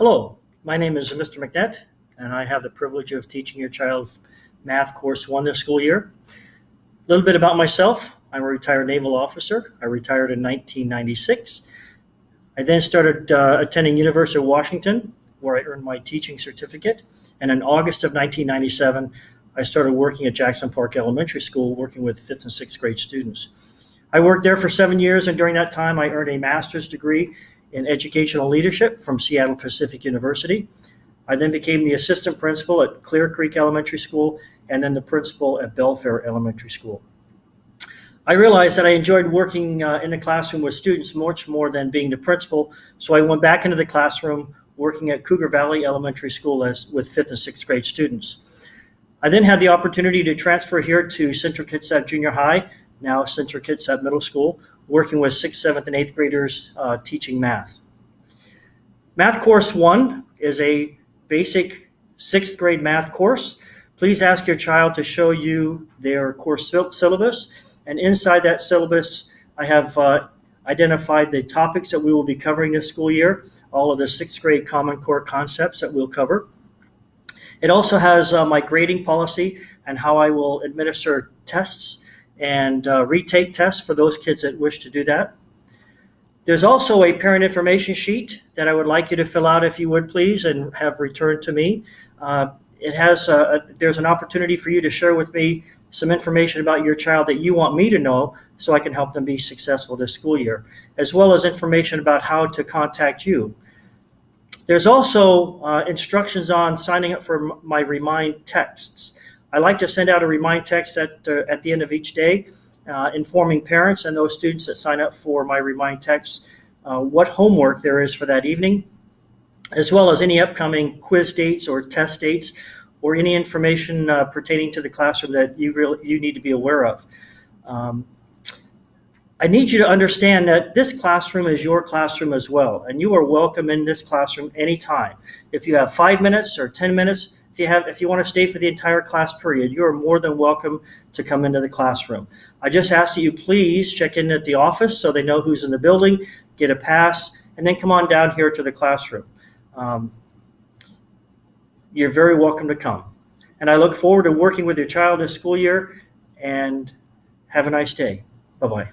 Hello, my name is Mr. McNett, and I have the privilege of teaching your child Math Course 1 this school year. A little bit about myself. I'm a retired naval officer. I retired in 1996. I then started attending University of Washington, where I earned my teaching certificate. And in August of 1997, I started working at Jackson Park Elementary School, working with 5th and 6th grade students. I worked there for 7 years, and during that time, I earned a master's degree in educational leadership from Seattle Pacific University. I then became the assistant principal at Clear Creek Elementary School and then the principal at Belfair Elementary School. I realized that I enjoyed working in the classroom with students much more than being the principal, so I went back into the classroom working at Cougar Valley Elementary School with 5th and 6th grade students. I then had the opportunity to transfer here to Central Kitsap Junior High, now Central Kitsap Middle School, working with 6th, 7th, and 8th graders teaching math. Math Course 1 is a basic 6th grade math course. Please ask your child to show you their course syllabus. And inside that syllabus, I have identified the topics that we will be covering this school year, all of the 6th grade Common Core concepts that we'll cover. It also has my grading policy and how I will administer tests and retake tests for those kids that wish to do that. There's also a parent information sheet that I would like you to fill out if you would please and have returned to me. There's an opportunity for you to share with me some information about your child that you want me to know so I can help them be successful this school year, as well as information about how to contact you. There's also instructions on signing up for my remind texts. I like to send out a remind text at the end of each day, informing parents and those students that sign up for my remind text what homework there is for that evening, as well as any upcoming quiz dates or test dates or any information pertaining to the classroom that you need to be aware of. I need you to understand that this classroom is your classroom as well, and you are welcome in this classroom anytime. If you have 5 minutes or 10 minutes, if you want to stay for the entire class period, you are more than welcome to come into the classroom. I just ask that you please check in at the office so they know who's in the building, get a pass, and then come on down here to the classroom. You're very welcome to come. And I look forward to working with your child this school year, and have a nice day. Bye-bye.